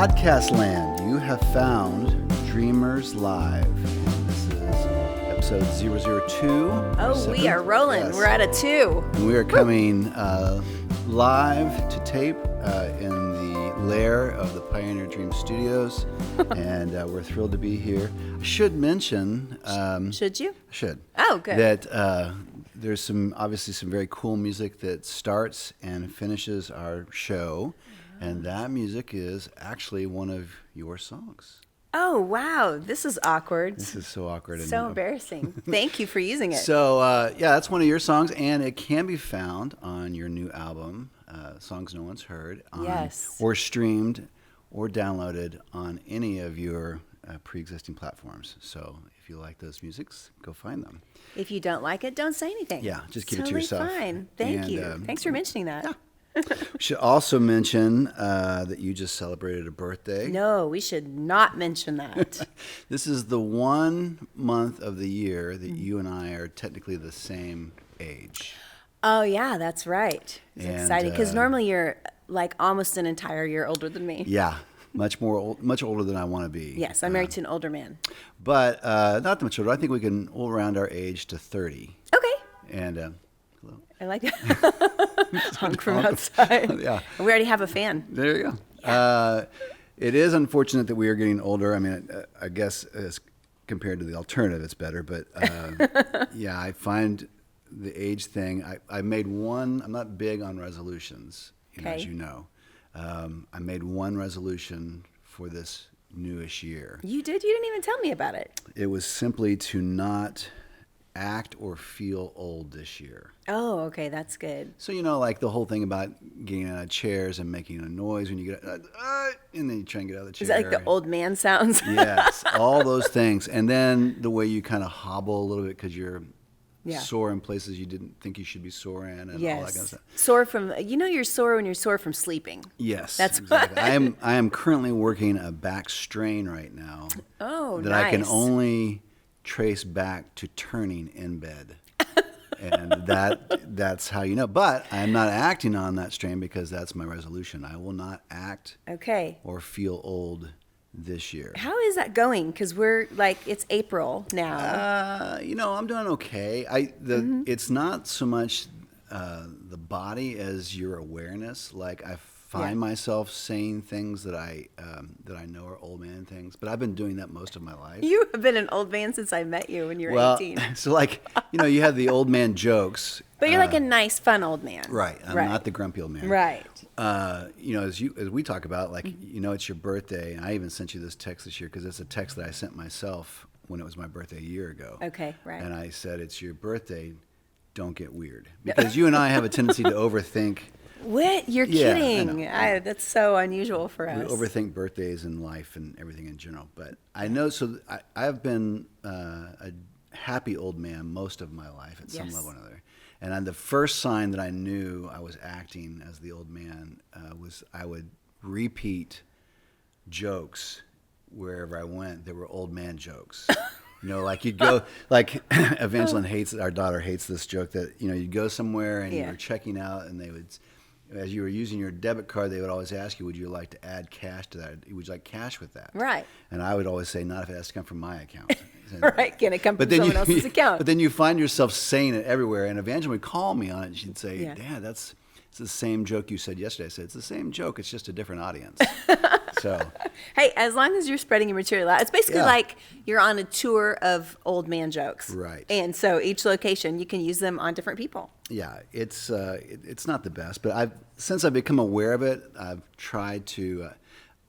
Podcast land, you have found Dreamers Live. And this is episode 002. Oh, we are rolling. Yes. We're at a 2. And we are coming live to tape in the lair of the Pioneer Dream Studios. And we're thrilled to be here. I should mention... Should you? I should. Oh, good. That there's obviously some very cool music that starts and finishes our show. And that music is actually one of your songs. Oh, wow. This is awkward. This is so awkward. So embarrassing. Thank you for using it. So, yeah, that's one of your songs, and it can be found on your new album, Songs No One's Heard, Yes. or streamed or downloaded on any of your pre-existing platforms. So if you like those musics, go find them. If you don't like it, don't say anything. Yeah, just keep it to Totally yourself. fine. Thank And, you. Thanks for mentioning that. Yeah. We should also mention that you just celebrated a birthday. No, we should not mention that. This is the one month of the year that you and I are technically the same age. Oh, yeah, that's right. It's And, exciting because normally you're like almost an entire year older than me. Yeah, much older than I want to be. Yes, I'm married to an older man. But not that much older. I think we can all round our age to 30. Okay. And hello. I like that. Honk from outside. Yeah. We already have a fan. There you go. Yeah. It is unfortunate that we are getting older. I mean, I guess as compared to the alternative, it's better. But yeah, I find the age thing. I made one. I'm not big on resolutions, as you know. I made one resolution for this newish year. You did? You didn't even tell me about it. It was simply to not act or feel old this year. Oh, okay, that's good. So, like the whole thing about getting out of chairs and making a noise when you get and then you try and get out of the chair. Is that like the old man sounds? Yes, all those things. And then the way you kind of hobble a little bit because you're sore in places you didn't think you should be sore in and all that kind of stuff. Sore from, you're sore when you're sore from sleeping. Yes, that's exactly. I am currently working a back strain right now. Oh, that nice. I can only trace back to turning in bed. And that's how you know. But I'm not acting on that strain because that's my resolution. I will not act or feel old this year. How is that going? Because we're it's April now. I'm doing okay. It's not so much the body as your awareness. Like I find myself saying things that I know are old man things, but I've been doing that most of my life. You have been an old man since I met you when you were 18. So you have the old man jokes. But you're like a nice, fun old man. Right. I'm not the grumpy old man. Right. As we talk about, it's your birthday, and I even sent you this text this year because it's a text that I sent myself when it was my birthday a year ago. Okay, right. And I said, it's your birthday, don't get weird. Because you and I have a tendency to overthink. What? You're kidding. That's so unusual for us. We overthink birthdays and life and everything in general. But I know, I've been a happy old man most of my life at some level or another. And the first sign that I knew I was acting as the old man was I would repeat jokes wherever I went. They were old man jokes. You'd go, Evangeline our daughter hates this joke that, you'd go somewhere and you were checking out and they would, as you were using your debit card, they would always ask you, would you like to add cash to that? Would you like cash with that? Right. And I would always say, not if it has to come from my account. Right. Can it come from someone else's account? But then you find yourself saying it everywhere. And Evangeline would call me on it and she'd say, Dad, it's the same joke you said yesterday. I said, it's the same joke. It's just a different audience. So, hey, as long as you're spreading your material out, it's basically like you're on a tour of old man jokes. Right. And so each location, you can use them on different people. Yeah, it's not the best, but since I've become aware of it, I've tried to.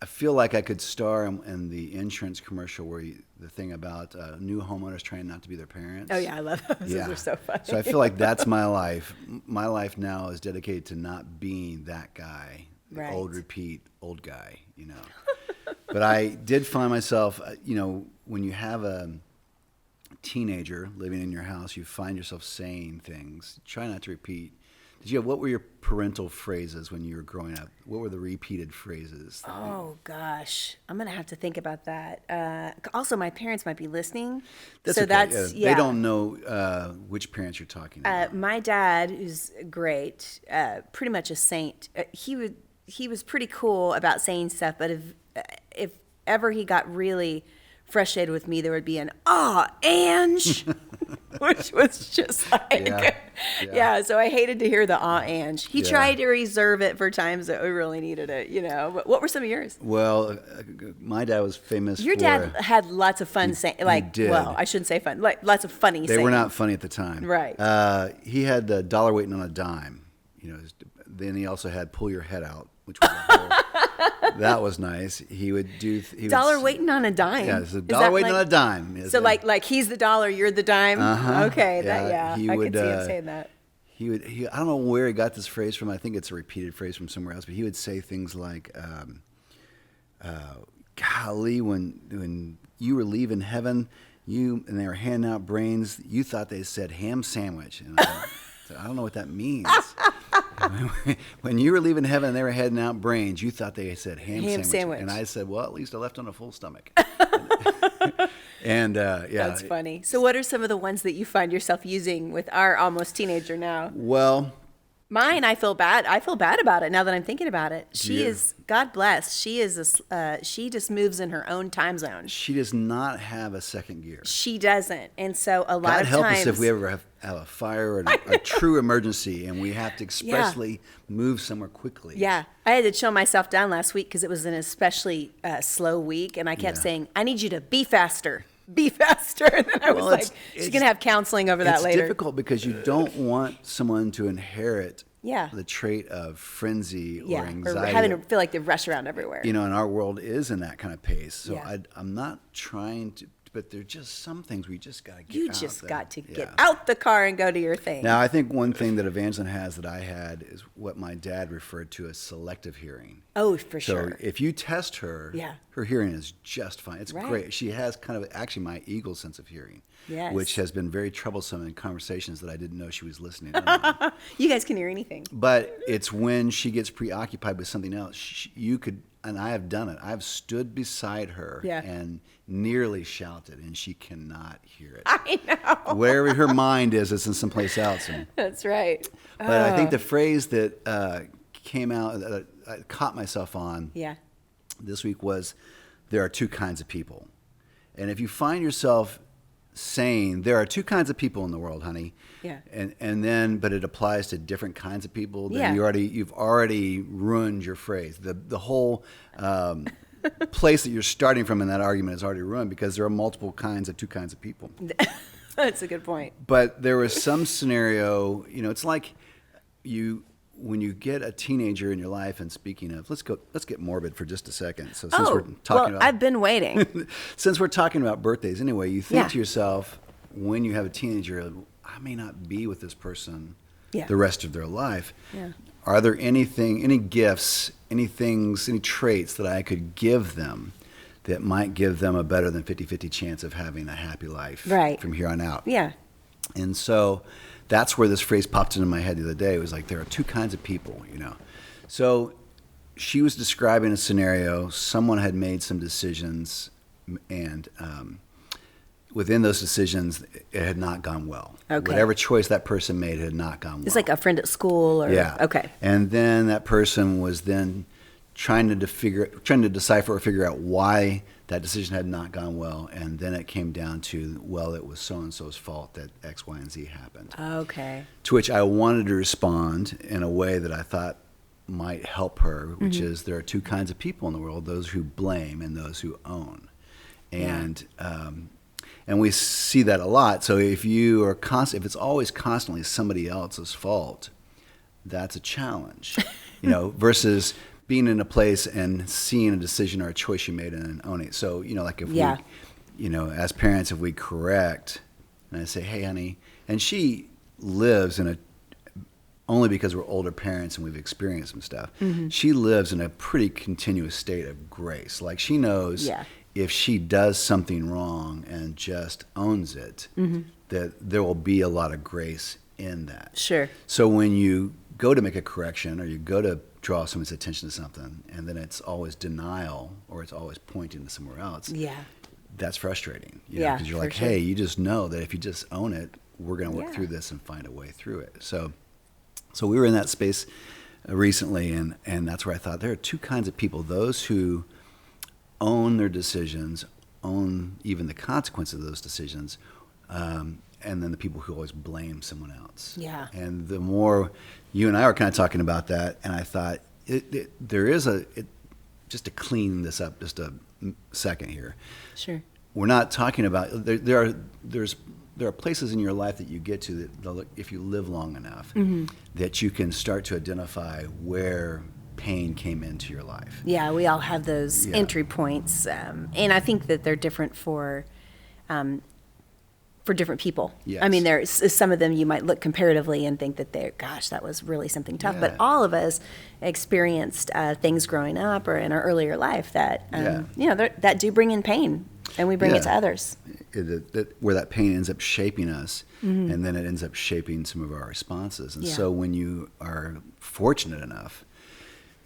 I feel like I could star in the insurance commercial where the thing about new homeowners trying not to be their parents. Oh yeah, I love those. Yeah. Those are so funny. So I feel like that's my life. My life now is dedicated to not being that guy, the old repeat old guy. But I did find myself, when you have a teenager living in your house, you find yourself saying things. Try not to repeat. What were your parental phrases when you were growing up? What were the repeated phrases? Oh gosh, I'm gonna have to think about that. Also, my parents might be listening, so okay. They don't know which parents you're talking about. My dad, who's great, pretty much a saint. He would he was pretty cool about saying stuff, but if ever he got really frustrated with me, there would be an Ange, which was just like, yeah. So I hated to hear the Ange. He tried to reserve it for times that we really needed it, But what were some of yours? Well, my dad was famous. Your dad had lots of fun saying, did. well, I shouldn't say fun, like lots of funny. They were not funny at the time, right? He had the dollar waiting on a dime. Then he also had pull your head out, which was a whole, that was nice. He would do dollar waiting on a dime. Yeah, it's a dollar waiting on a dime. So like he's the dollar, you're the dime. Okay, he I would, could see him saying that. He I don't know where he got this phrase from. I think it's a repeated phrase from somewhere else. But he would say things like, "Golly, when you were leaving heaven, and they were handing out brains, you thought they said ham sandwich." And I don't know what that means. When you were leaving heaven and they were handing out brains, you thought they said ham sandwich. And I said, well, at least I left on a full stomach. And That's funny. So what are some of the ones that you find yourself using with our almost teenager now? Well, mine, I feel bad about it now that I'm thinking about it. She is, God bless, she just moves in her own time zone. She does not have a second gear. She doesn't. And so a lot of times. God help us if we ever have a fire or a true emergency and we have to expressly move somewhere quickly. Yeah. I had to chill myself down last week because it was an especially slow week. And I kept saying, I need you to be faster. Be faster. And then I was like, she's going to have counseling over that later. It's difficult because you don't want someone to inherit the trait of frenzy or anxiety. Or having to feel like they rush around everywhere. And our world is in that kind of pace. So I'm not trying to, but there's just some things we just got to get out. You just got to get out the car and go to your thing. Now, I think one thing that Evangeline has that I had is what my dad referred to as selective hearing. Oh, for sure. So if you test her, her hearing is just fine. It's great. She has kind of actually my eagle's sense of hearing, which has been very troublesome in conversations that I didn't know she was listening to. You guys can hear anything. But it's when she gets preoccupied with something else, you could, and I have done it, I've stood beside her and nearly shouted, and she cannot hear it. I know. Wherever her mind is, it's in someplace else. That's right. But I think the phrase that came out, that I caught myself on this week was, there are two kinds of people. And if you find yourself saying, there are two kinds of people in the world, honey, and then, but it applies to different kinds of people, then you've already ruined your phrase. The whole place that you're starting from in that argument is already ruined because there are multiple kinds of two kinds of people. That's a good point. But there was some scenario, it's like when you get a teenager in your life, and speaking of, let's get morbid for just a second. So since we're talking about, I've been waiting. Since we're talking about birthdays anyway, you think to yourself, when you have a teenager, I may not be with this person the rest of their life. Yeah. Are there any gifts, any traits that I could give them that might give them a better than 50-50 chance of having a happy life from here on out? Yeah. And so that's where this phrase popped into my head the other day. It was like, there are two kinds of people, So she was describing a scenario. Someone had made some decisions, and within those decisions, it had not gone well. Okay. Whatever choice that person made had not gone well. It's like a friend at school, or okay. And then that person was then trying to decipher or figure out why that decision had not gone well, and then it came down to, well, it was so-and-so's fault that X, Y, and Z happened. Okay. To which I wanted to respond in a way that I thought might help her, which is, there are two kinds of people in the world, those who blame and those who own. And and we see that a lot. So if if it's always constantly somebody else's fault, that's a challenge, versus being in a place and seeing a decision or a choice you made and owning it. So, like if we, as parents, if we correct, and I say, hey, honey, and she lives only because we're older parents and we've experienced some stuff, she lives in a pretty continuous state of grace. Like, she knows if she does something wrong and just owns it, that there will be a lot of grace in that. Sure. So when you go to make a correction, or you go to draw someone's attention to something, and then it's always denial, or it's always pointing to somewhere else. Yeah. That's frustrating. Because you're like, hey, you just know that if you just own it, we're going to work through this and find a way through it. So we were in that space recently, and that's where I thought there are two kinds of people: those who own their decisions, own even the consequence of those decisions, and then the people who always blame someone else. Yeah. And the more you and I were kind of talking about that, and I thought there is just to clean this up just a second here. Sure. We're not talking about there are places in your life that you get to that if you live long enough that you can start to identify where pain came into your life. Yeah, we all have those entry points, and I think that they're different for different people. Yes. I mean, there's some of them you might look comparatively and think that gosh, that was really something tough. Yeah. But all of us experienced things growing up or in our earlier life that that do bring in pain, and we bring it to others. Where that pain ends up shaping us, and then it ends up shaping some of our responses. And so when you are fortunate enough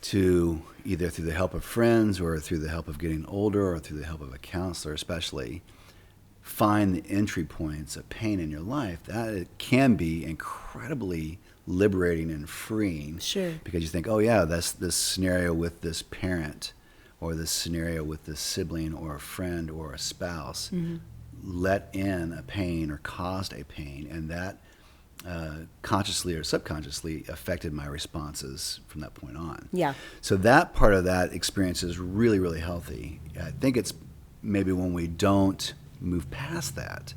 to, either through the help of friends or through the help of getting older or through the help of a counselor especially, find the entry points of pain in your life, that it can be incredibly liberating and freeing. Sure. Because you think, oh yeah, that's this scenario with this parent, or this scenario with this sibling or a friend or a spouse let in a pain or caused a pain, and that consciously or subconsciously affected my responses from that point on. Yeah. So that part of that experience is really, really healthy. I think it's maybe when we don't move past that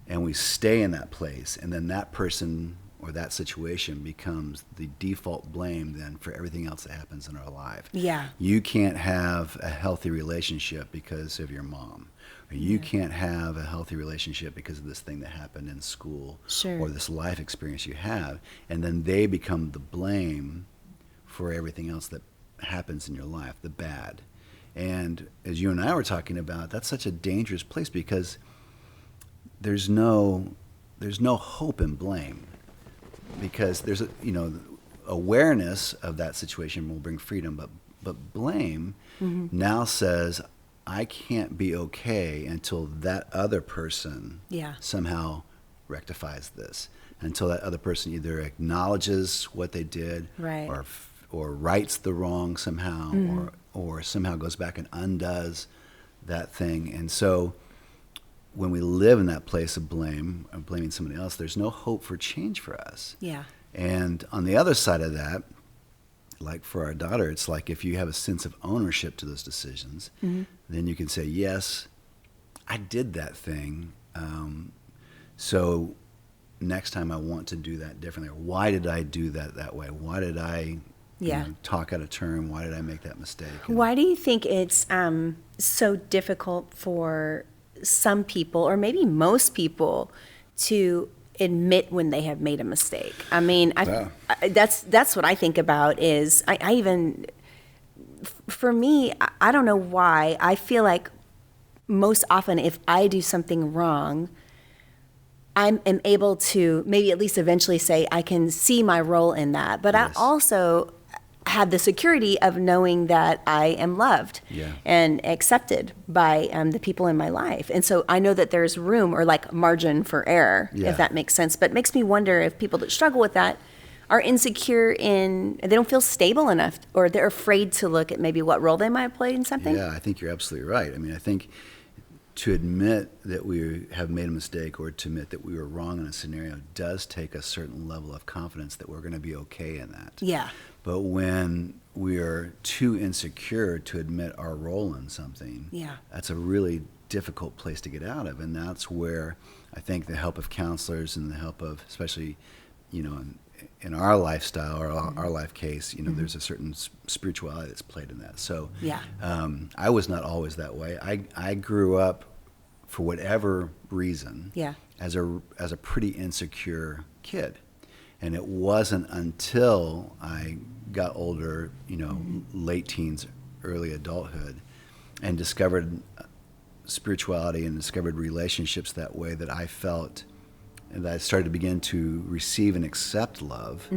and we stay in that place, and then that person or that situation becomes the default blame then for everything else that happens in our life. Yeah. You can't have a healthy relationship because of your mom. Or you can't have a healthy relationship because of this thing that happened in school. Sure. Or this life experience you have. And then they become the blame for everything else that happens in your life, the bad. And as you and I were talking about, that's such a dangerous place, because there's no hope in blame, because there's awareness of that situation will bring freedom, but blame now says I can't be okay until that other person somehow rectifies this, until that other person either acknowledges what they did, right, or rights the wrong somehow, or somehow goes back and undoes that thing. And so when we live in that place of blame, of blaming somebody else, there's no hope for change for us. Yeah. And on the other side of that, like for our daughter, it's like if you have a sense of ownership to those decisions, then you can say, yes, I did that thing. So next time I want to do that differently. Or why did I do that way? Why did I talk out of turn? Why did I make that mistake? Why do you think it's so difficult for some people, or maybe most people, to admit when they have made a mistake? I mean, that's what I think about. Is I even, for me, I don't know why, I feel like most often if I do something wrong, I am able to maybe at least eventually say I can see my role in that, but I also have the security of knowing that I am loved and accepted by the people in my life. And so I know that there's room, or like margin for error, if that makes sense. But it makes me wonder if people that struggle with that are insecure they don't feel stable enough, or they're afraid to look at maybe what role they might have played in something. Yeah, I think you're absolutely right. I mean, I think to admit that we have made a mistake, or to admit that we were wrong in a scenario, does take a certain level of confidence that we're going to be okay in that. Yeah. But when we are too insecure to admit our role in something, that's a really difficult place to get out of. And that's where I think the help of counselors and the help of, especially, in our lifestyle or our life case, there's a certain spirituality that's played in that. So I was not always that way. I grew up, for whatever reason, as a pretty insecure kid. And it wasn't until I got older, late teens, early adulthood, and discovered spirituality and discovered relationships that way, that I felt, and that I started to begin to receive and accept love,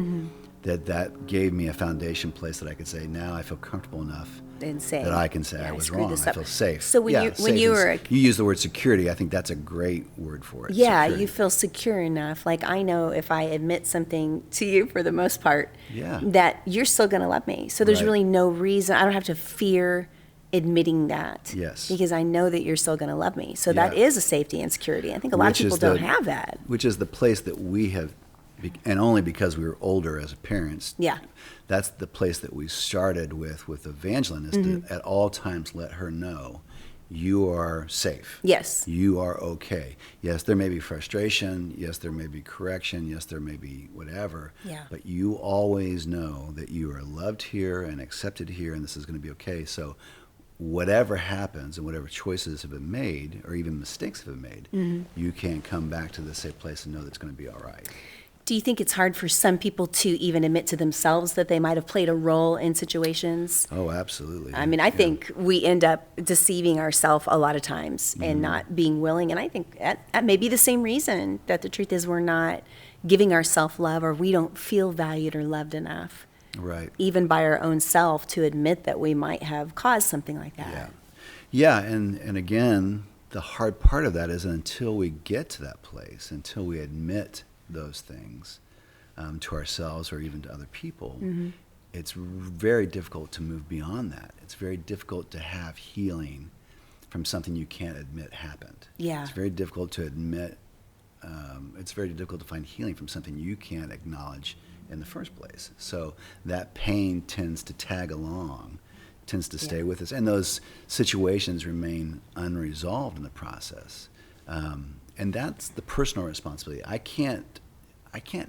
that gave me a foundation place that I could say, now I feel comfortable enough And say, that I can say I was screw wrong. this I up. feel safe. So when you were you use the word security, I think that's a great word for it. yeah, security. you feel secure enough. Like I know if I admit something to you for the most part, Yeah. that you're still going to love me. So there's Right. really no reason. I don't have to fear admitting that. Yes. Because I know that you're still going to love me. So that Yeah. is a safety and security. I think a lot Which of is people don't the- have that. Which is the place that we have, and only because we were older as parents. Yeah. That's the place that we started with Evangeline, is to at all times let her know you are safe. Yes. You are okay. Yes, there may be frustration. Yes, there may be correction. Yes, there may be whatever. Yeah. But you always know that you are loved here and accepted here, and this is going to be okay. So whatever happens and whatever choices have been made, or even mistakes have been made, you can come back to the safe place and know that it's going to be all right. Do you think it's hard for some people to even admit to themselves that they might have played a role in situations? Oh, absolutely. I mean, I think we end up deceiving ourselves a lot of times Mm-hmm. and not being willing. And I think that may be the same reason that the truth is we're not giving ourselves love, or we don't feel valued or loved enough, Right. even by our own self, to admit that we might have caused something like that. Yeah. Yeah, and again, the hard part of that is until we get to that place, until we admit those things to ourselves or even to other people, it's very difficult to move beyond that. It's very difficult to have healing from something you can't admit happened. Yeah. It's very difficult to admit, it's very difficult to find healing from something you can't acknowledge in the first place. So that pain tends to tag along, tends to stay with us, and those situations remain unresolved in the process. And that's the personal responsibility. I can't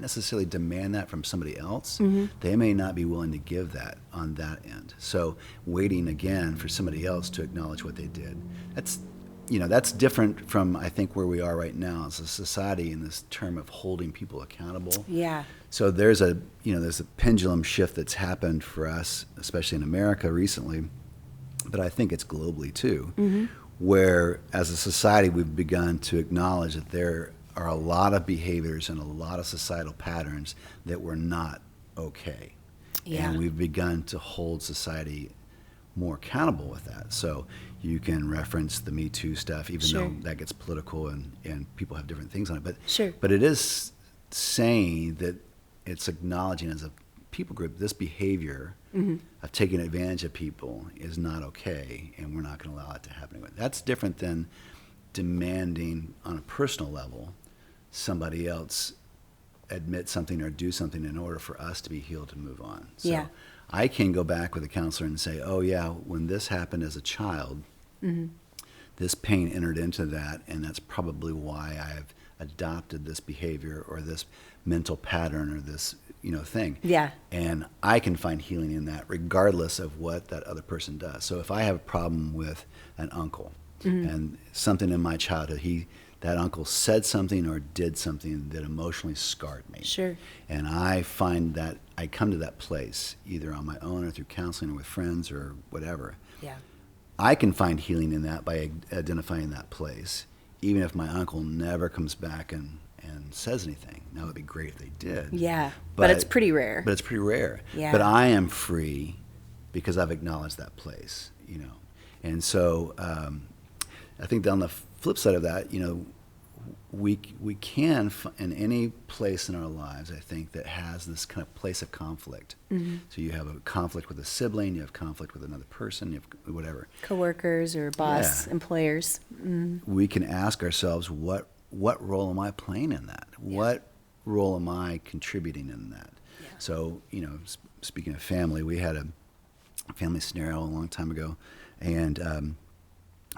necessarily demand that from somebody else. They may not be willing to give that on that end. So waiting again for somebody else to acknowledge what they did, that's different from, I think, where we are right now as a society in this term of holding people accountable. Yeah. So there's a pendulum shift that's happened for us, especially in America recently, but I think it's globally too, where as a society we've begun to acknowledge that there are a lot of behaviors and a lot of societal patterns that were not okay. Yeah. And we've begun to hold society more accountable with that. So you can reference the Me Too stuff, even Sure. though that gets political and people have different things on it. But Sure. But it is saying that it's acknowledging as a people group this behavior of taking advantage of people is not okay, and we're not going to allow it to happen anyway. That's different than demanding on a personal level somebody else admit something or do something in order for us to be healed and move on. So Yeah. I can go back with a counselor and say, oh yeah, when this happened as a child, this pain entered into that, and that's probably why I've adopted this behavior or this mental pattern or this thing. Yeah. And I can find healing in that regardless of what that other person does. So if I have a problem with an uncle and something in my childhood, that uncle said something or did something that emotionally scarred me. Sure. And I find that I come to that place either on my own or through counseling or with friends or whatever. Yeah. I can find healing in that by identifying that place, even if my uncle never comes back and says anything. Now, it would be great if they did. Yeah. But it's pretty rare. But it's pretty rare. Yeah. But I am free because I've acknowledged that place, And so I think on the flip side of that, we can, in any place in our lives, I think, that has this kind of place of conflict. So you have a conflict with a sibling, you have conflict with another person, you have whatever. Coworkers or boss, Yeah. employers. We can ask ourselves, what role am I playing in that? What role am I contributing in that? Yeah. So, speaking of family, we had a family scenario a long time ago, and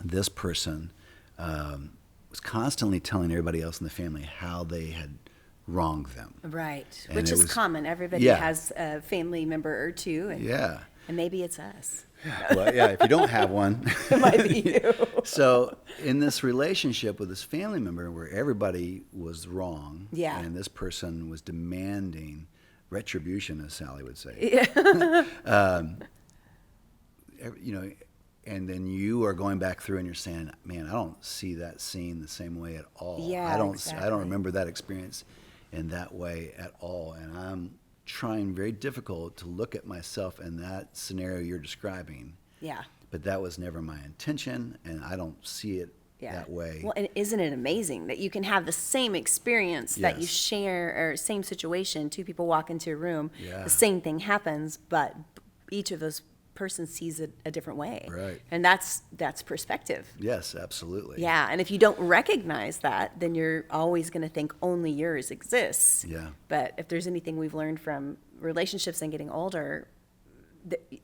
this person was constantly telling everybody else in the family how they had wronged them. Right. And Which it is was- common. Everybody Yeah. has a family member or two. And, Yeah. and maybe it's us. Well, yeah, if you don't have one. It might be you. So in this relationship with this family member where everybody was wrong, Yeah. and this person was demanding retribution, as Sally would say, and then you are going back through and you're saying, man, I don't see that scene the same way at all. Yeah, I don't exactly. remember that experience in that way at all, and I'm trying very difficult to look at myself in that scenario you're describing. Yeah. But that was never my intention, and I don't see it that way. Well, and isn't it amazing that you can have the same experience that you Yes. share, or same situation, two people walk into a room, Yeah. the same thing happens, but each of those persons sees it a different way. Right. And that's perspective. Yes, absolutely. Yeah, and if you don't recognize that, then you're always going to think only yours exists. Yeah. But if there's anything we've learned from relationships and getting older,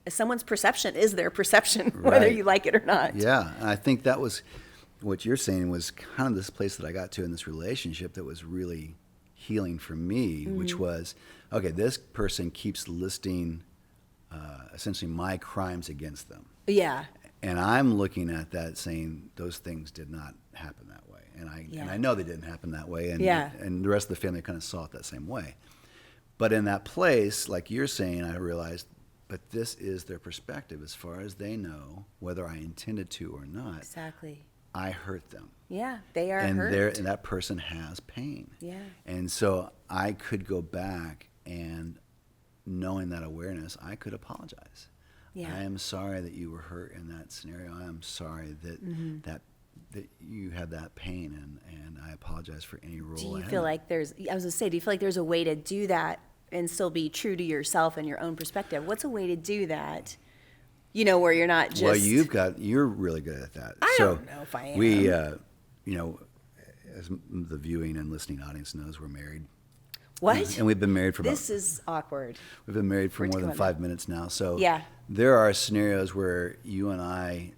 someone's perception is their perception, whether Right. you like it or not. Yeah, and I think that was what you're saying was kind of this place that I got to in this relationship that was really healing for me, which was, okay, this person keeps listing essentially my crimes against them. Yeah. And I'm looking at that saying those things did not happen that way. And I know they didn't happen that way. And, Yeah. and the rest of the family kind of saw it that same way. But in that place, like you're saying, I realized, but this is their perspective as far as they know, whether I intended to or not. Exactly. I hurt them. Yeah, they are And hurt. and that person has pain. Yeah. And so I could go back and knowing that awareness, I could apologize. Yeah. I am sorry that you were hurt in that scenario. I am sorry that that you had that pain, and I apologize for any role. Do you I feel had. like there's, I was going to say, do you feel like there's a way to do that and still be true to yourself and your own perspective? What's a way to do that? Where you're not just. Well, you're really good at that. I So don't know if I am. We, as the viewing and listening audience knows, we're married. What? And we've been married for This is awkward. we've been married for Where'd more you than come up 5 minutes now. So Yeah. there are scenarios where you and I,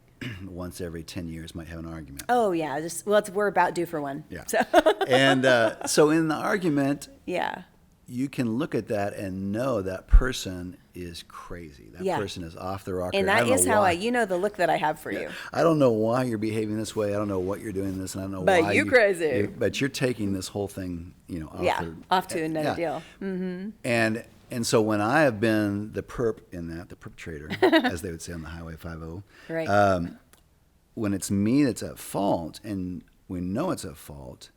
once every 10 years, might have an argument. Oh, yeah. We're about due for one. Yeah. So, And so in the argument, yeah. you can look at that and know that person is crazy. That Yeah. person is off the rocker. And I that don't know is how why. the look that I have for you. I don't know why you're behaving this way. I don't know what you're doing this, and I don't know But why you crazy. But you're taking this whole thing, off. Yeah. Off to another yeah. deal. And so when I have been the perp in that, the perpetrator, as they would say on the Highway 50, Right. when it's me that's at fault, and we know it's at fault,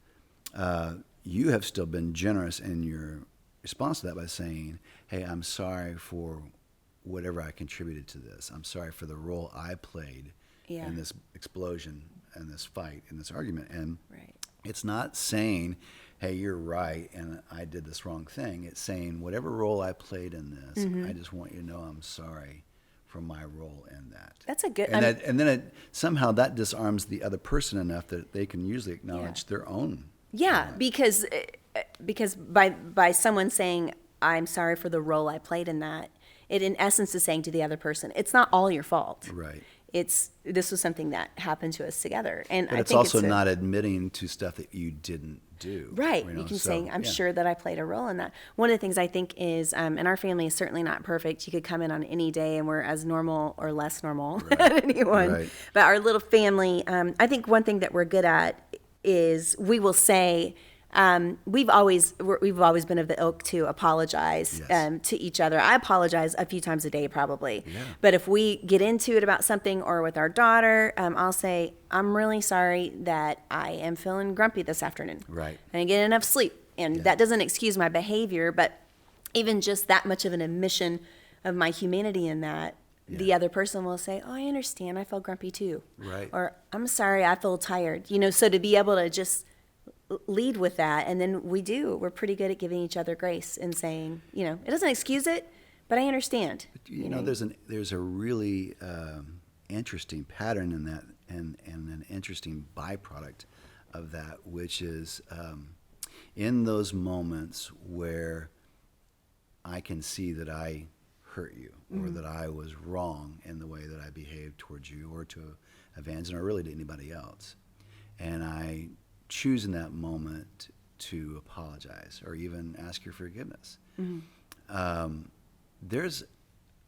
you have still been generous in your response to that by saying, hey, I'm sorry for whatever I contributed to this. I'm sorry for the role I played Yeah. in this explosion and this fight and this argument. And Right. it's not saying, hey, you're right and I did this wrong thing. It's saying whatever role I played in this, I just want you to know I'm sorry for my role in that. That's a good. And then somehow that disarms the other person enough that they can usually acknowledge their own. Yeah, because by someone saying I'm sorry for the role I played in that, it in essence is saying to the other person, it's not all your fault. Right. This was something that happened to us together, and But I it's think also it's not admitting to stuff that you didn't do. right. You know, You can so, say, I'm yeah. sure that I played a role in that. One of the things I think is, and our family is certainly not perfect. You could come in on any day and we're as normal or less normal than anyone. Right. But our little family, I think one thing that we're good at is we will say, we've always been of the ilk to apologize Yes. to each other. I apologize a few times a day probably. Yeah. But if we get into it about something or with our daughter, I'll say, I'm really sorry that I am feeling grumpy this afternoon. Right. I didn't get enough sleep. And that doesn't excuse my behavior, but even just that much of an admission of my humanity in that, the other person will say, oh, I understand. I feel grumpy too. Right. Or I'm sorry, I feel tired. So to be able to just lead with that, and then we're pretty good at giving each other grace and saying, it doesn't excuse it, but I understand. There's a really interesting pattern in that, and an interesting byproduct of that, which is in those moments where I can see that I hurt you, or that I was wrong in the way that I behaved towards you, or to Evangeline, or really to anybody else, and I choose in that moment to apologize or even ask your forgiveness. There's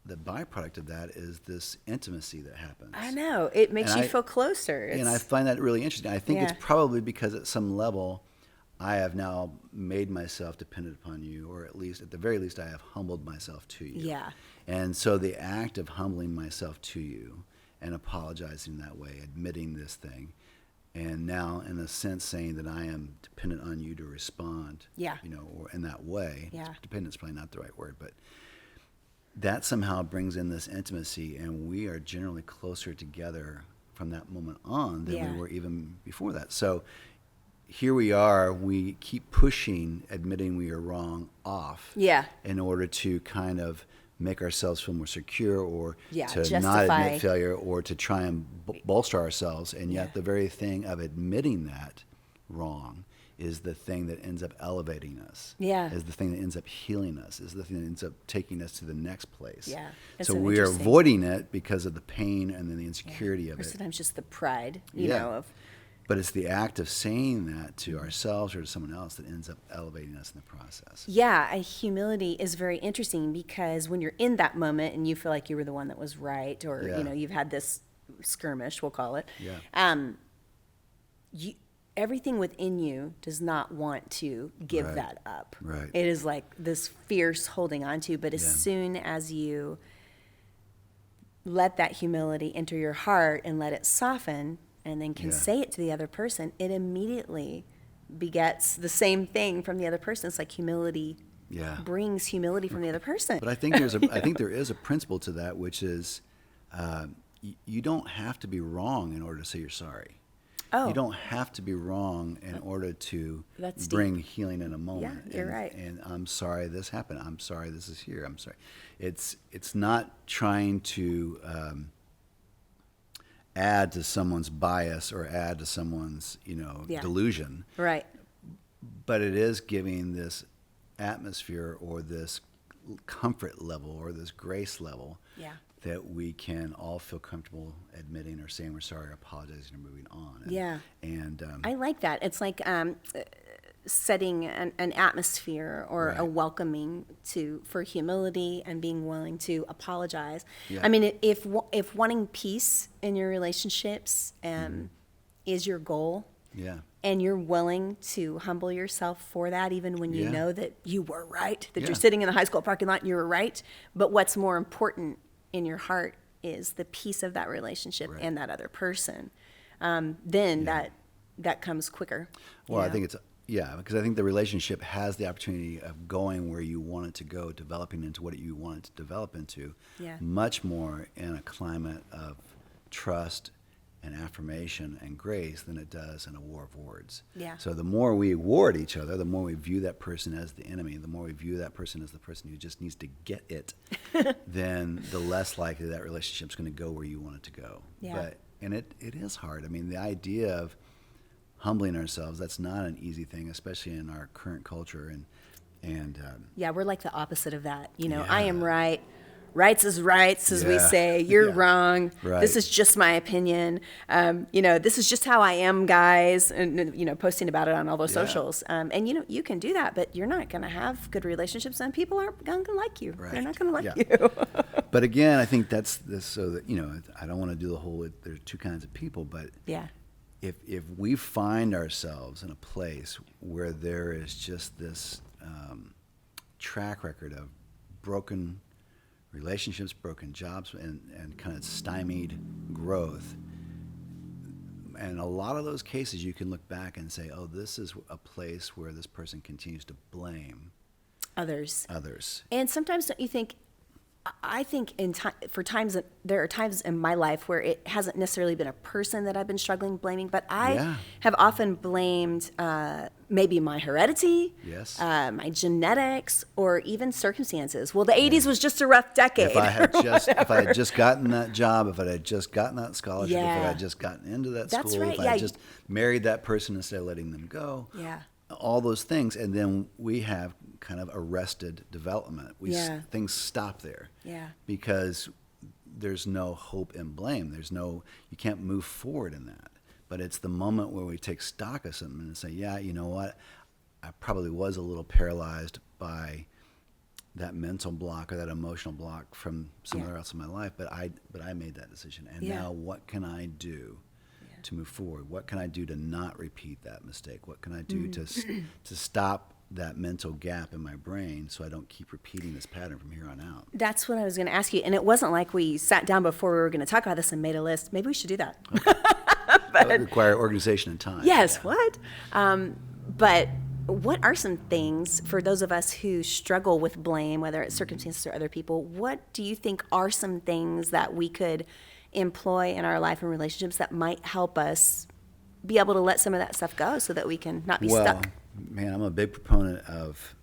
the byproduct of that is this intimacy that happens. I know. It makes And you I- feel closer. And I find that really interesting. I think Yeah. it's probably because at some level I have now made myself dependent upon you, or at the very least I have humbled myself to you. Yeah. And so the act of humbling myself to you and apologizing that way, admitting this thing, and now in a sense saying that I am dependent on you to respond, Yeah. or in that way. Yeah. Dependent's probably not the right word, but that somehow brings in this intimacy, and we are generally closer together from that moment on than Yeah. we were even before that. So here we are, we keep pushing admitting we are wrong off Yeah. in order to kind of make ourselves feel more secure, or Yeah, to not justify. admit failure, or to try and bolster ourselves. And yet Yeah. the very thing of admitting that wrong is the thing that ends up elevating us. Yeah. Is the thing that ends up healing us, is the thing that ends up taking us to the next place. Yeah. It's So so we are interesting. avoiding it because of the pain and then the insecurity of Or it. sometimes just the pride, you Yeah. know, of But it's the act of saying that to ourselves or to someone else that ends up elevating us in the process. yeah, humility is very interesting because when you're in that moment and you feel like you were the one that was right, or Yeah. you've had this skirmish, we'll call it. Yeah. Everything within you does not want to give Right. that up. Right. It is like this fierce holding on to, but as Yeah. soon as you let that humility enter your heart and let it soften, and then can Yeah. say it to the other person, it immediately begets the same thing from the other person. It's like humility Yeah. brings humility from the other person. But I think I think there is a principle to that, which is you don't have to be wrong in order to say you're sorry. Oh. You don't have to be wrong in order to That's bring healing in a moment. Yeah, you're right. And I'm sorry this happened. I'm sorry this is here. I'm sorry. It's not trying to add to someone's bias or add to someone's Yeah. delusion, Right. but it is giving this atmosphere or this comfort level or this grace level Yeah. that we can all feel comfortable admitting or saying we're sorry or apologizing or moving on. Yeah. And I like that. It's like setting an atmosphere or a Right. welcoming for humility and being willing to apologize. Yeah. I mean, if wanting peace in your relationships is your goal, yeah. and you're willing to humble yourself for that, even when you Yeah. know that you were right, that Yeah. you're sitting in the high school parking lot and you were right. But what's more important in your heart is the peace of that relationship Right. and that other person. Then that comes quicker. you Well, I know? think because I think the relationship has the opportunity of going where you want it to go, developing into what you want it to develop into, Yeah. much more in a climate of trust and affirmation and grace than it does in a war of words. Yeah. So the more we war at each other, the more we view that person as the enemy, the more we view that person as the person who just needs to get it, then the less likely that relationship's going to go where you want it to go. Yeah. And it is hard. I mean, the idea of humbling ourselves, that's not an easy thing, especially in our current culture. And Yeah, we're like the opposite of that. Yeah. I am right. Rights is rights, as we Yeah. say. You're Yeah. wrong. Right. This is just my opinion. This is just how I am, guys. And posting about it on all those Yeah. socials. And you can do that, but you're not going to have good relationships, and people aren't going to like you. They're Right. not going to like Yeah. you. But again, I think that's this, so that, I don't want to do the whole, there's two kinds of people, but Yeah. if we find ourselves in a place where there is just this track record of broken relationships, broken jobs, and kind of stymied growth, and a lot of those cases you can look back and say, oh, this is a place where this person continues to blame Others. others. And sometimes don't you think, I think there are times in my life where it hasn't necessarily been a person that I've been struggling blaming, but I Yeah. have often blamed maybe my heredity, Yes. my genetics, or even circumstances. Well, the 80s was just a rough decade. If I had just gotten that job, if I had just gotten that scholarship, if I Yeah. had just gotten into that That's school, right, if I yeah. had just married that person instead of letting them go, Yeah. all those things, and then we have kind of arrested development. Yeah. Things stop there. Yeah. Because there's no hope in blame. You can't move forward in that. But it's the moment where we take stock of something and say, yeah, you know what? I probably was a little paralyzed by that mental block or that emotional block from somewhere else in my life, but I made that decision. And Yeah. now what can I do to move forward? What can I do to not repeat that mistake? What can I do to stop that mental gap in my brain so I don't keep repeating this pattern from here on out? That's what I was going to ask you. And it wasn't like we sat down before we were going to talk about this and made a list. Maybe we should do that. That would require organization and time. Yes, what? But what are some things for those of us who struggle with blame, whether it's circumstances or other people, what do you think are some things that we could employ in our life and relationships that might help us be able to let some of that stuff go so that we can not be stuck? Man, I'm a big proponent of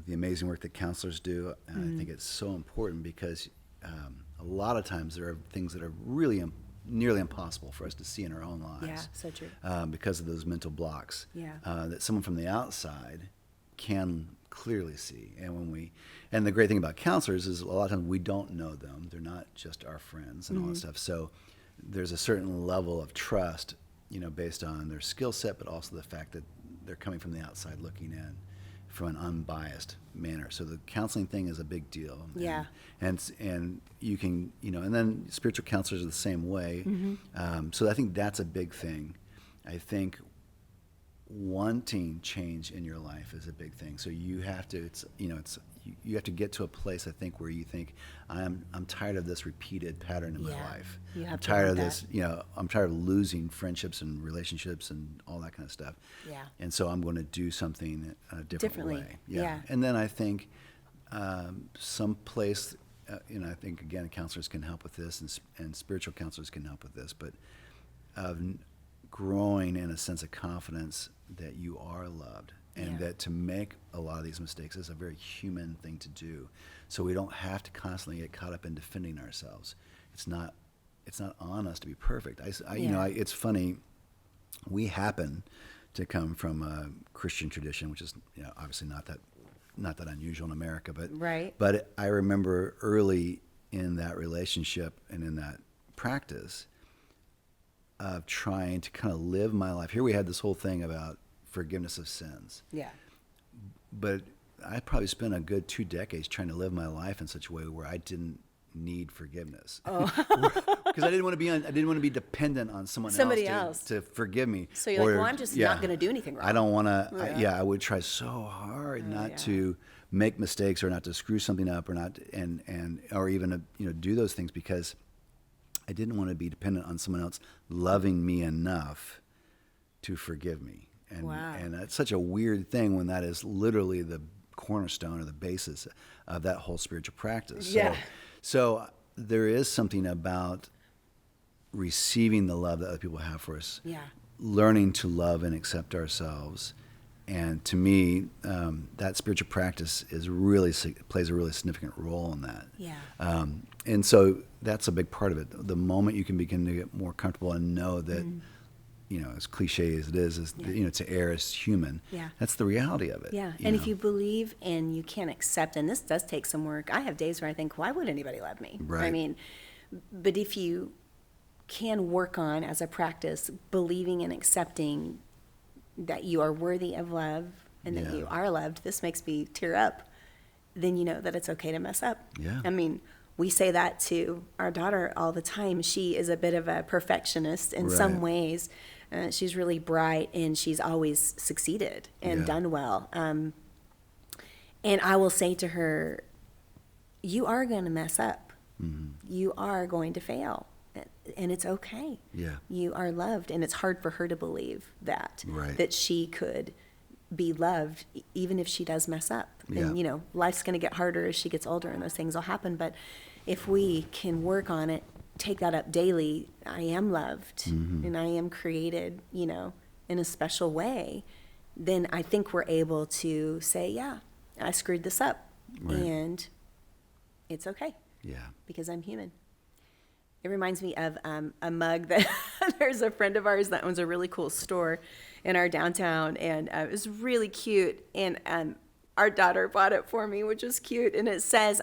the amazing work that counselors do. And I think it's so important because a lot of times there are things that are really nearly impossible for us to see in our own lives. Yeah, so true. Because of those mental blocks. Yeah. That someone from the outside can clearly see. And the great thing about counselors is a lot of times we don't know them. They're not just our friends and all that stuff. So there's a certain level of trust, based on their skill set, but also the fact that they're coming from the outside looking in from an unbiased manner. So the counseling thing is a big deal. Yeah. And you can, and then spiritual counselors are the same way. So I think that's a big thing. I think wanting change in your life is a big thing. So you have to, you have to get to a place, I think, where you think, I'm tired of this repeated pattern in my life. You have I'm to tired want of this, I'm tired of losing friendships and relationships and all that kind of stuff. Yeah. And so I'm going to do something a different Differently. way. Yeah. And then I think some place, I think, again, counselors can help with this and spiritual counselors can help with this, but growing in a sense of confidence that you are loved. And that to make a lot of these mistakes is a very human thing to do. So we don't have to constantly get caught up in defending ourselves. It's not on us to be perfect. It's funny. We happen to come from a Christian tradition, which is obviously not that unusual in America. But Right. But I remember early in that relationship and in that practice of trying to kind of live my life. Here we had this whole thing about forgiveness of sins. Yeah. But I probably spent a good 2 decades trying to live my life in such a way where I didn't need forgiveness. Because I didn't want to be dependent on somebody else to forgive me. So you're like, well, I'm just not going to do anything wrong. I don't want to. I would try so hard not to make mistakes or not to screw something up or not or even do those things because I didn't want to be dependent on someone else loving me enough to forgive me. And that's such a weird thing when that is literally the cornerstone or the basis of that whole spiritual practice. Yeah. So there is something about receiving the love that other people have for us. Yeah. Learning to love and accept ourselves. And to me, that spiritual practice plays a really significant role in that. Yeah. And so that's a big part of it. The moment you can begin to get more comfortable and know that, as cliche as it is to err is human. Yeah. That's the reality of it. Yeah. And if you believe and you can't accept, and this does take some work. I have days where I think, why would anybody love me? Right. I mean, but if you can work on as a practice, believing and accepting that you are worthy of love and that you are loved, this makes me tear up, then you know that it's okay to mess up. Yeah. I mean, we say that to our daughter all the time. She is a bit of a perfectionist in some ways. She's really bright and she's always succeeded and done well. And I will say to her, you are going to mess up. Mm-hmm. You are going to fail. And it's okay. Yeah. You are loved. And it's hard for her to believe that, Right. that she could be loved even if she does mess up. Yeah. And, life's going to get harder as she gets older and those things will happen. But if we can work on it, take that up daily, I am loved and I am created, in a special way, then I think we're able to say, yeah, I screwed this up and it's okay. Yeah. Because I'm human. It reminds me of a mug that there's a friend of ours that owns a really cool store in our downtown, and it was really cute. And our daughter bought it for me, which was cute. And it says,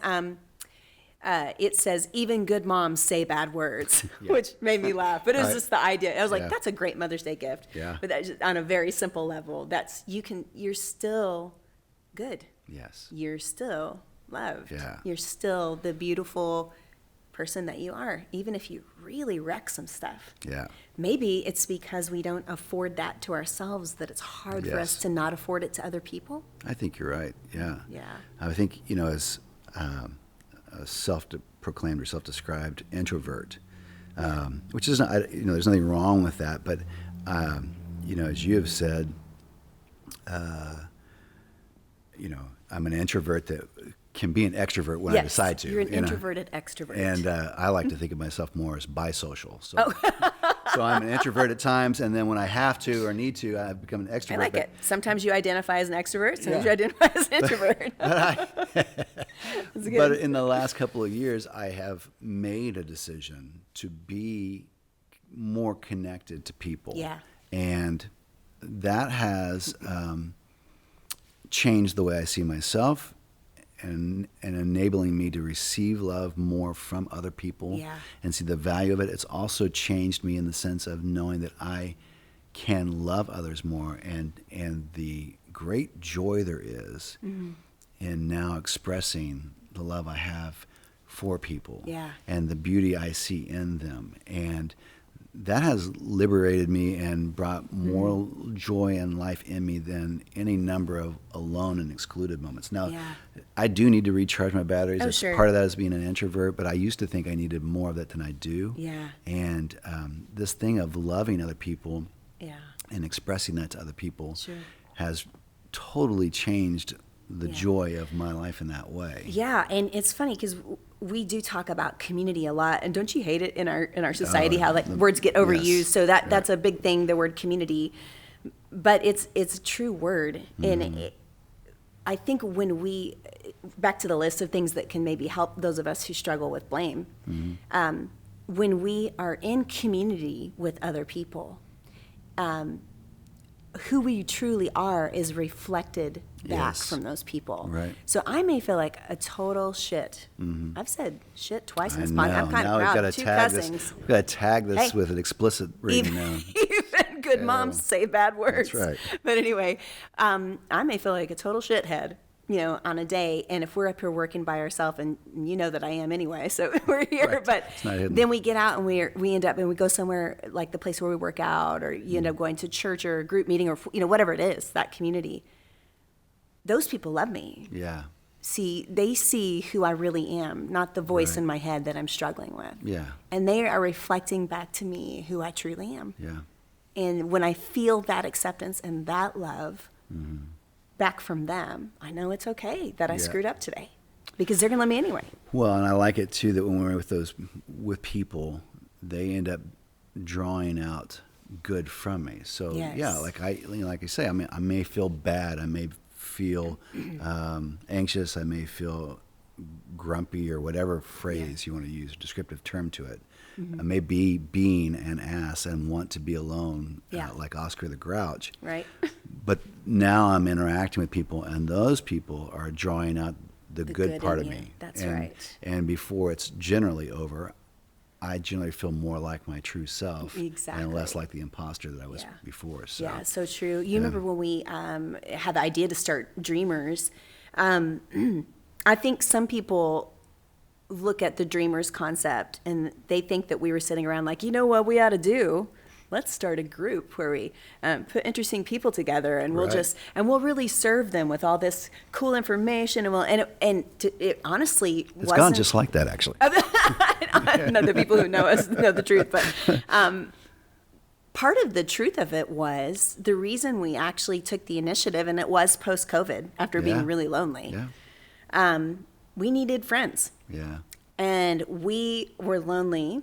even good moms say bad words, which made me laugh. But it was just the idea. I was like, that's a great Mother's Day gift. Yeah. But that's just on a very simple level. You're still good. Yes. You're still loved. Yeah. You're still the beautiful person that you are, even if you really wreck some stuff. Yeah. Maybe it's because we don't afford that to ourselves that it's hard for us to not afford it to other people. I think you're right. Yeah. Yeah. I think, as a self-proclaimed or self-described introvert, which is not, there's nothing wrong with that. But, as you have said, I'm an introvert that can be an extrovert when I decide to. You're an introverted extrovert. And I like to think of myself more as bisocial. So, so I'm an introvert at times, and then when I have to or need to, I become an extrovert. I like it. Sometimes you identify as an extrovert, sometimes you identify as an introvert. But in the last couple of years, I have made a decision to be more connected to people. Yeah. And that has changed the way I see myself. And enabling me to receive love more from other people and see the value of it. It's also changed me in the sense of knowing that I can love others more and the great joy there is in now expressing the love I have for people and the beauty I see in them. And that has liberated me and brought more joy and life in me than any number of alone and excluded moments. Now, I do need to recharge my batteries. Part of that is being an introvert, but I used to think I needed more of that than I do. Yeah. And this thing of loving other people and expressing that to other people has totally changed the joy of my life in that way. Yeah, and it's funny because we do talk about community a lot, and don't you hate it in our society how words get overused? So that's a big thing, the word community, but it's a true word, and I think when we back to the list of things that can maybe help those of us who struggle with blame, when we are in community with other people, who we truly are is reflected back from those people. Right. So I may feel like a total shit. I've said shit twice in this I podcast. know. I'm kind Now of we've proud. got to 2 tag cussings. this. We've got to tag this with an explicit rating now. Even good moms say bad words. That's right. But anyway, I may feel like a total shithead, on a day. And if we're up here working by ourselves, and you know that I am anyway, so we're here. Right. But It's not hidden. then we get out and we end up and we go somewhere like the place where we work out, or you end up going to church or a group meeting, or whatever it is, that community. Those people love me. Yeah. They see who I really am, not the voice in my head that I'm struggling with. Yeah. And they are reflecting back to me who I truly am. Yeah. And when I feel that acceptance and that love back from them, I know it's okay that I screwed up today, because they're going to love me anyway. Well, and I like it too that when we're with people, they end up drawing out good from me. So like I say, I may feel bad, I may feel anxious, I may feel grumpy, or whatever phrase you want to use, a descriptive term to it. I may be being an ass and want to be alone, like Oscar the Grouch. Right. But now I'm interacting with people, and those people are drawing out the good part of me. That's right. And before it's generally over, I generally feel more like my true self, and less like the imposter that I was before. So. Yeah, so true. You remember when we had the idea to start Dreamers? I think some people look at the Dreamers concept and they think that we were sitting around like, what we ought to do? Let's start a group where we put interesting people together, and we'll really serve them with all this cool information, and it honestly it's gone just like that, actually. No, the people who know us know the truth, but part of the truth of it was the reason we actually took the initiative, and it was post-COVID after being really lonely. Yeah. We needed friends. Yeah. And we were lonely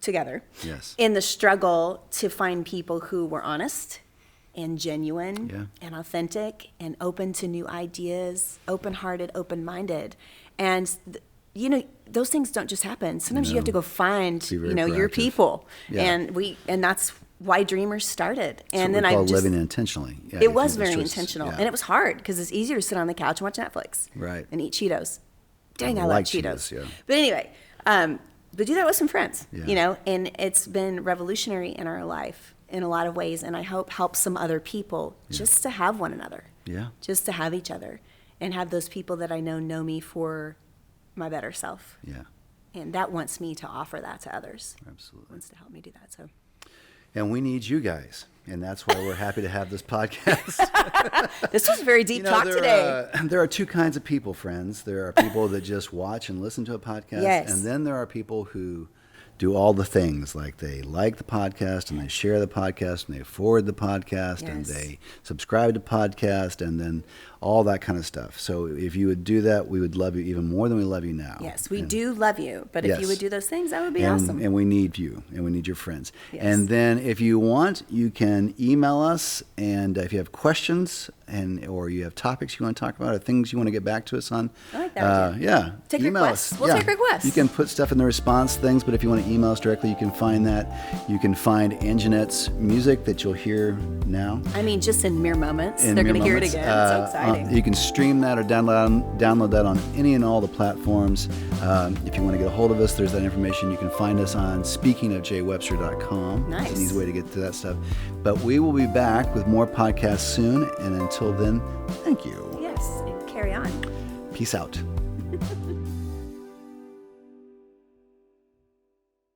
together. Yes. In the struggle to find people who were honest and genuine and authentic and open to new ideas, open-hearted, open-minded. And those things don't just happen. Sometimes you have to go find, your people. Yeah. And that's why Dreamers started. And then I call living intentionally. Yeah, it was very intentional, and it was hard because it's easier to sit on the couch and watch Netflix, right, and eat Cheetos. Dang, I like Cheetos. Yeah. But anyway, but do that with some friends, and it's been revolutionary in our life in a lot of ways, and I hope helps some other people just to have one another, just to have each other, and have those people that I know me for my better self. Yeah. And that wants me to offer that to others. Absolutely. Wants to help me do that. So. And we need you guys. And that's why we're happy to have this podcast. This was a very deep talk today. There are 2 kinds of people, friends. There are people that just watch and listen to a podcast. Yes. And then there are people who do all the things, like they like the podcast and they share the podcast and they forward the podcast and they subscribe to podcast and then all that kind of stuff. So if you would do that, we would love you even more than we love you now. Yes, we do love you. But if you would do those things, that would be awesome. And we need you, and we need your friends. Yes. And then if you want, you can email us, and if you have questions or you have topics you want to talk about or things you want to get back to us on. I like that idea. Yeah. Take email requests. us. We'll take requests. You can put stuff in the response things, but if you want to email us directly, you can find that. You can find Anjanette's music that you'll hear now. I mean, just in mere moments. In They're mere going to hear it moments. again. It's so exciting. You can stream that or download that on any and all the platforms. If you want to get a hold of us, there's that information. You can find us on speakingofjaywebster.com. Nice. It's an easy way to get to that stuff. But we will be back with more podcasts soon. And until then, thank you. Yes, carry on. Peace out.